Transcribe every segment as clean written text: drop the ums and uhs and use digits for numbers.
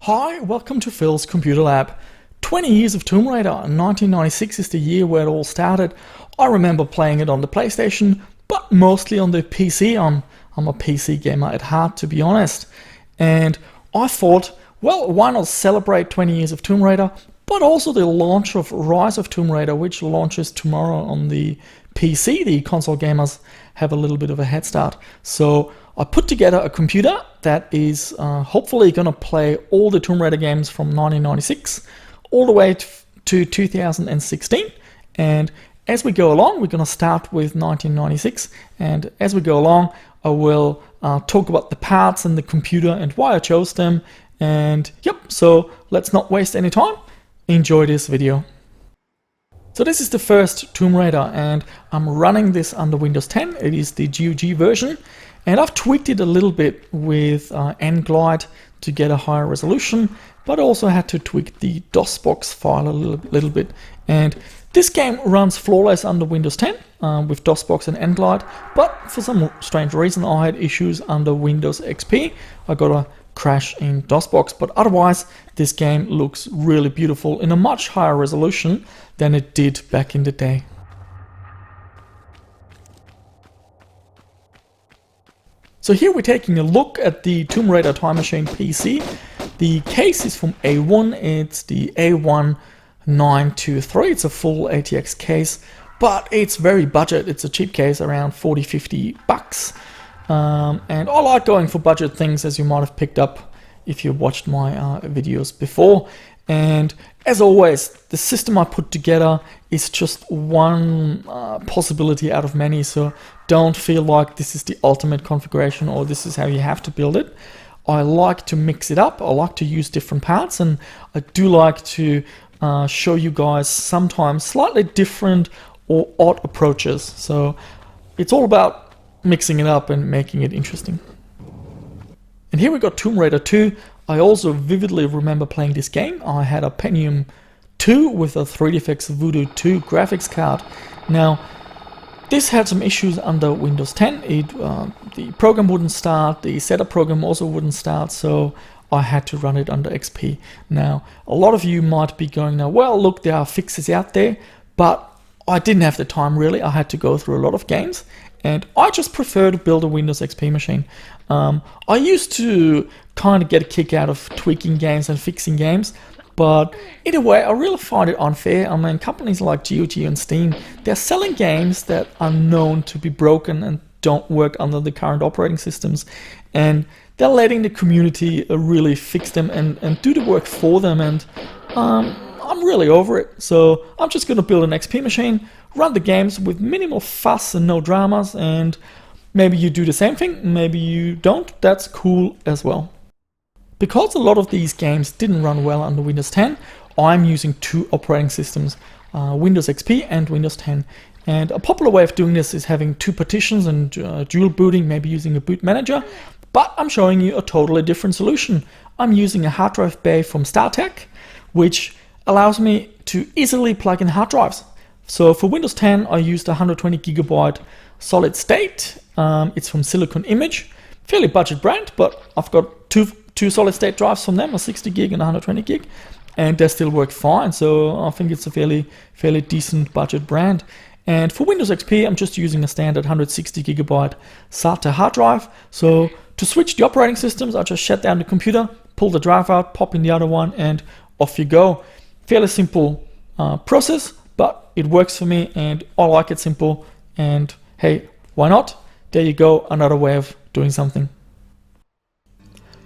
Hi, welcome to Phil's Computer Lab. 20 years of Tomb Raider, 1996 is the year where it all started. I remember playing it on the PlayStation, but mostly on the PC. I'm a PC gamer at heart, to be honest. And I thought, well, why not celebrate 20 years of Tomb Raider, but also the launch of Rise of Tomb Raider, which launches tomorrow on the PC. The console gamers have a little bit of a head start. So I put together a computer that is hopefully going to play all the Tomb Raider games from 1996 all the way to 2016. And as we go along, we're going to start with 1996. And as we go along, I will talk about the parts and the computer and why I chose them. And yep, so let's not waste any time. Enjoy this video. So this is the first Tomb Raider, and I'm running this under Windows 10. It is the GOG version, and I've tweaked it a little bit with nglide to get a higher resolution, but also had to tweak the DOSBox file a little bit. And this game runs flawless under Windows 10 with DOSBox and nglide, but for some strange reason I had issues under Windows XP. I got a crash in DOSBox, but otherwise this game looks really beautiful in a much higher resolution than it did back in the day. So here we're taking a look at the Tomb Raider Time Machine PC. The case is from A1, it's the A1923, it's a full ATX case, but it's very budget, it's a cheap case, around 40-50 bucks. And I like going for budget things, as you might have picked up if you watched my videos before. And as always, the system I put together is just one possibility out of many, so don't feel like this is the ultimate configuration or this is how you have to build it. I like to mix it up, I like to use different parts, and I do like to show you guys sometimes slightly different or odd approaches. So it's all about mixing it up and making it interesting. And here we got Tomb Raider 2. I also vividly remember playing this game. I had a Pentium 2 with a 3DFX Voodoo 2 graphics card. Now, this had some issues under Windows 10. The program wouldn't start, the setup program also wouldn't start, so I had to run it under XP. Now, a lot of you might be going now, well, look, there are fixes out there, but I didn't have the time really. I had to go through a lot of games, and I just prefer to build a Windows XP machine. I used to kind of get a kick out of tweaking games and fixing games, but in a way I really find it unfair. I mean, companies like GOG and Steam, they're selling games that are known to be broken and don't work under the current operating systems, and they're letting the community really fix them and do the work for them, and I'm really over it. So I'm just going to build an XP machine, run the games with minimal fuss and no dramas, and maybe you do the same thing, maybe you don't, that's cool as well. Because a lot of these games didn't run well under Windows 10, I'm using two operating systems, Windows XP and Windows 10. And a popular way of doing this is having two partitions and dual booting, maybe using a boot manager, but I'm showing you a totally different solution. I'm using a hard drive bay from StarTech, which allows me to easily plug in hard drives. So for Windows 10, I used a 120 gigabyte solid state. It's from Silicon Image, fairly budget brand, but I've got two solid state drives from them, a 60 gig and a 120 gig, and they still work fine. So I think it's a fairly decent budget brand. And for Windows XP, I'm just using a standard 160 gigabyte SATA hard drive. So to switch the operating systems, I just shut down the computer, pull the drive out, pop in the other one, and off you go. Fairly simple process, but it works for me, and I like it simple. And hey, why not? There you go, another way of doing something.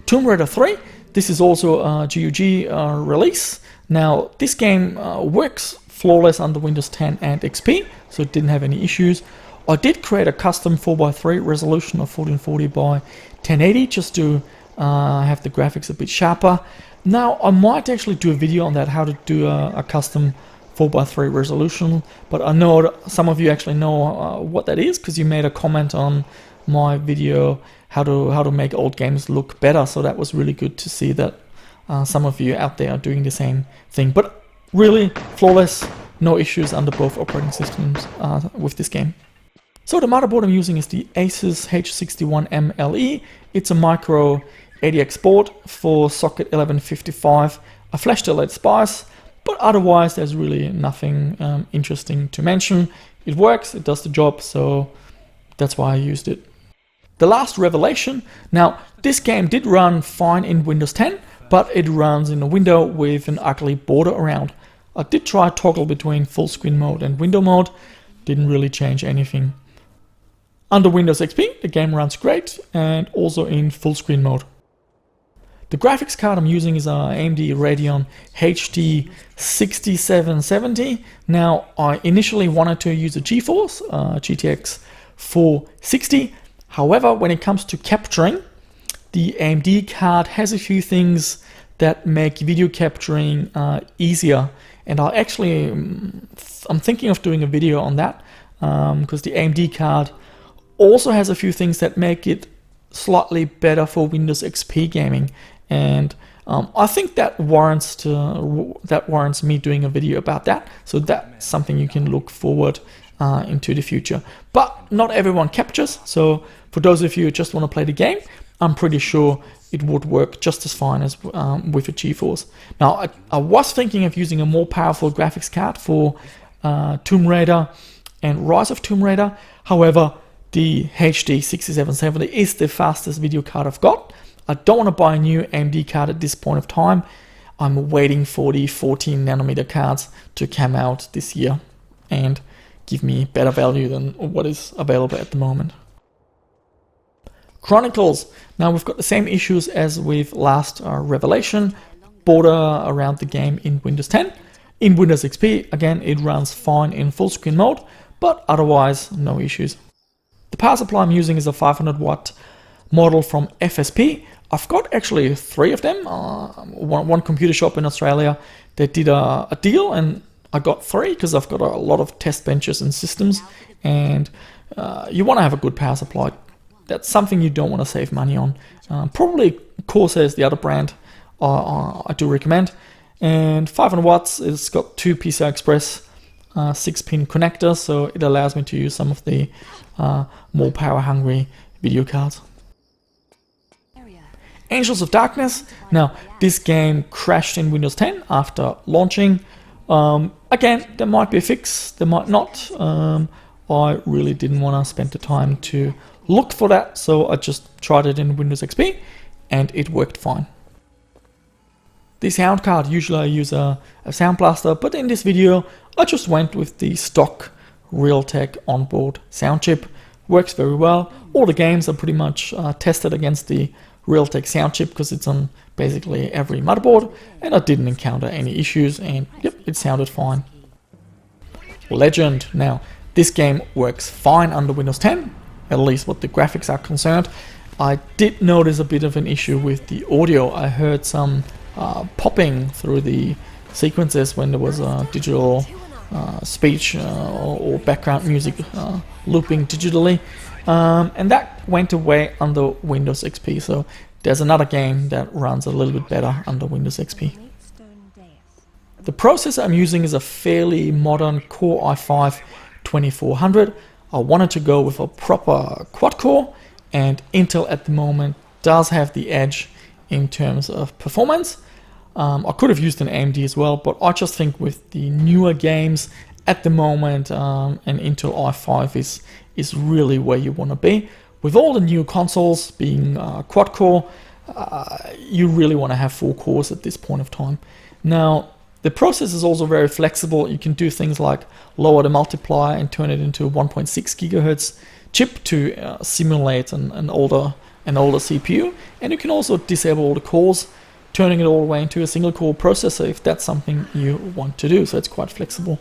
Tomb Raider 3, this is also a GOG release. Now, this game works flawless under Windows 10 and XP, so it didn't have any issues. I did create a custom 4x3 resolution of 1440 by 1080 just to have the graphics a bit sharper. Now, I might actually do a video on that, how to do a custom 4x3 resolution, but I know some of you actually know what that is because you made a comment on my video how to make old games look better, so that was really good to see that some of you out there are doing the same thing. But really flawless, no issues under both operating systems with this game. So the motherboard I'm using is the Asus H61MLE. It's a micro ADX board for socket 1155, a flash to LED spice, but otherwise there's really nothing interesting to mention. It works, it does the job, so that's why I used it. The last revelation. Now, this game did run fine in Windows 10, but it runs in a window with an ugly border around. I did try toggle between full screen mode and window mode, didn't really change anything. Under Windows XP, the game runs great and also in full screen mode. The graphics card I'm using is an AMD Radeon HD 6770. Now, I initially wanted to use a GeForce GTX 460. However, when it comes to capturing, the AMD card has a few things that make video capturing easier. And I'm thinking of doing a video on that because the AMD card also has a few things that make it slightly better for Windows XP gaming. And I think that warrants me doing a video about that. So that's something you can look forward into the future. But not everyone captures. So for those of you who just want to play the game, I'm pretty sure it would work just as fine as with a GeForce. Now, I was thinking of using a more powerful graphics card for Tomb Raider and Rise of Tomb Raider. However, the HD 6770 is the fastest video card I've got. I don't want to buy a new AMD card at this point of time. I'm waiting for the 14 nanometer cards to come out this year and give me better value than what is available at the moment. Chronicles. Now we've got the same issues as with last revelation. Border around the game in Windows 10. In Windows XP, again, it runs fine in full screen mode, but otherwise no issues. The power supply I'm using is a 500 watt model from FSP. I've got actually 3 of them. One computer shop in Australia, they did a deal and I got 3 because I've got a lot of test benches and systems, and you want to have a good power supply. That's something you don't want to save money on. Probably Corsair is the other brand I do recommend. And 500 watts, it's got 2 PCI Express 6-pin connectors, so it allows me to use some of the more power-hungry video cards. Angels of Darkness. Now, this game crashed in Windows 10 after launching. Again, there might be a fix, there might not. I really didn't want to spend the time to look for that, so I just tried it in Windows XP and it worked fine. The sound card, usually I use a Sound Blaster, but in this video I just went with the stock Realtek onboard sound chip. Works very well. All the games are pretty much tested against the Realtek sound chip because it's on basically every motherboard, and I didn't encounter any issues, and yep, it sounded fine. Legend. Now, this game works fine under Windows 10, at least what the graphics are concerned. I did notice a bit of an issue with the audio. I heard some popping through the sequences when there was a digital speech or background music looping digitally, and that went away under Windows XP. So there's another game that runs a little bit better under Windows XP. The processor I'm using is a fairly modern Core i5 2400. I wanted to go with a proper quad core, and Intel at the moment does have the edge in terms of performance. I could have used an AMD as well, but I just think with the newer games at the moment, an Intel i5 is really where you want to be. With all the new consoles being quad core, you really want to have 4 cores at this point of time. Now, the process is also very flexible. You can do things like lower the multiplier and turn it into a 1.6 gigahertz chip to simulate an older CPU, and you can also disable all the cores, turning it all the way into a single core processor if that's something you want to do. So it's quite flexible.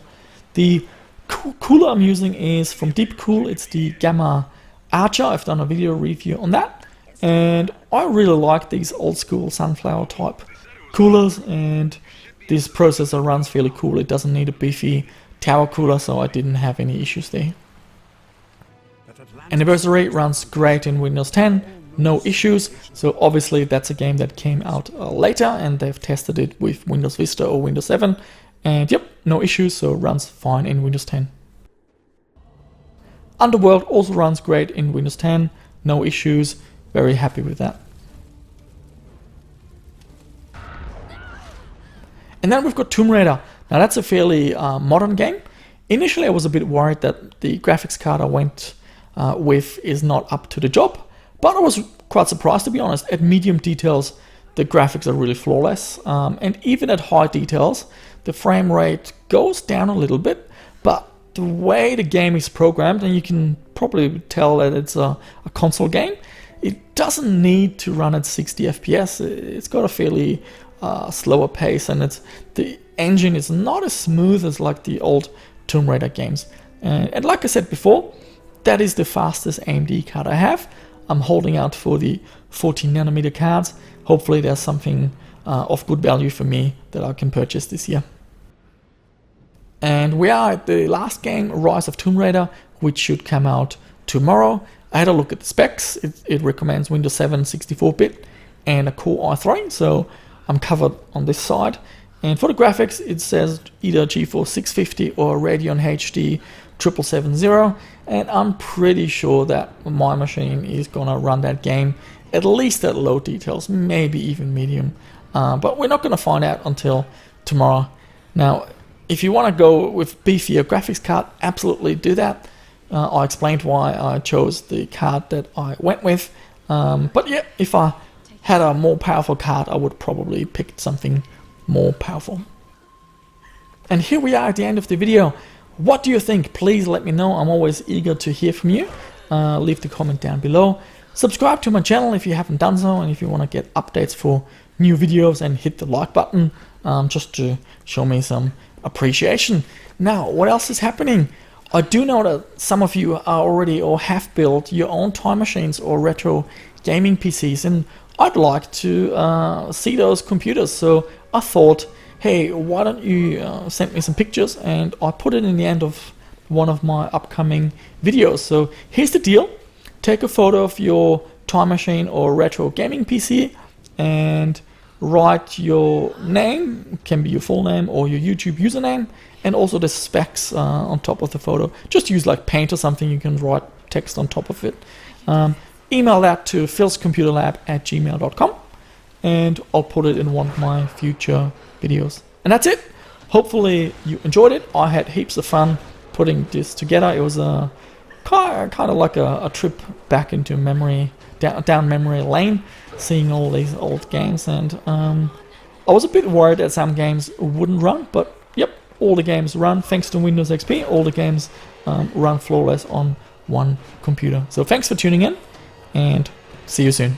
The cooler I'm using is from Deepcool. It's the Gamma Archer. I've done a video review on that, and I really like these old school sunflower type coolers, and this processor runs fairly cool. It doesn't need a beefy tower cooler, so I didn't have any issues there. Anniversary runs great in Windows 10, no issues. So obviously that's a game that came out later, and they've tested it with Windows Vista or Windows 7, and yep, no issues, so it runs fine in Windows 10. Underworld also runs great in Windows 10, no issues, very happy with that. And then we've got Tomb Raider. Now that's a fairly modern game. Initially I was a bit worried that the graphics card I went with is not up to the job, but I was quite surprised, to be honest. At medium details, the graphics are really flawless, and even at high details, the frame rate goes down a little bit, but the way the game is programmed, and you can probably tell that it's a console game, it doesn't need to run at 60 FPS. It's got a fairly slower pace, and the engine is not as smooth as like the old Tomb Raider games. And like I said before, that is the fastest AMD card I have. I'm holding out for the 14nm cards. Hopefully there's something of good value for me that I can purchase this year. And we are at the last game, Rise of Tomb Raider, which should come out tomorrow. I had a look at the specs. It recommends Windows 7 64-bit and a Core i3, so I'm covered on this side. And for the graphics, it says either GeForce 650 or Radeon HD 7770, and I'm pretty sure that my machine is gonna run that game at least at low details, maybe even medium, but we're not gonna find out until tomorrow. Now, if you want to go with beefier graphics card, absolutely do that. I explained why I chose the card that I went with, but yeah, if I had a more powerful card, I would probably pick something more powerful. And here we are at the end of the video. What do you think? Please let me know. I'm always eager to hear from you. Leave the comment down below. Subscribe to my channel if you haven't done so, and if you want to get updates for new videos, and hit the like button just to show me some appreciation. Now, what else is happening? I do know that some of you are already or have built your own time machines or retro gaming PCs, and I'd like to see those computers. So I thought, hey, why don't you send me some pictures, and I put it in the end of one of my upcoming videos. So here's the deal. Take a photo of your time machine or retro gaming PC and write your name, it can be your full name or your YouTube username, and also the specs on top of the photo. Just use like Paint or something, you can write text on top of it. Email that to philscomputerlab@gmail.com, and I'll put it in one of my future videos. And that's it. Hopefully you enjoyed it. I had heaps of fun putting this together. It was a kind of like a trip back into memory, down memory lane, seeing all these old games, and I was a bit worried that some games wouldn't run, but yep, all the games run thanks to Windows XP. All the games run flawless on one computer. So thanks for tuning in, and see you soon.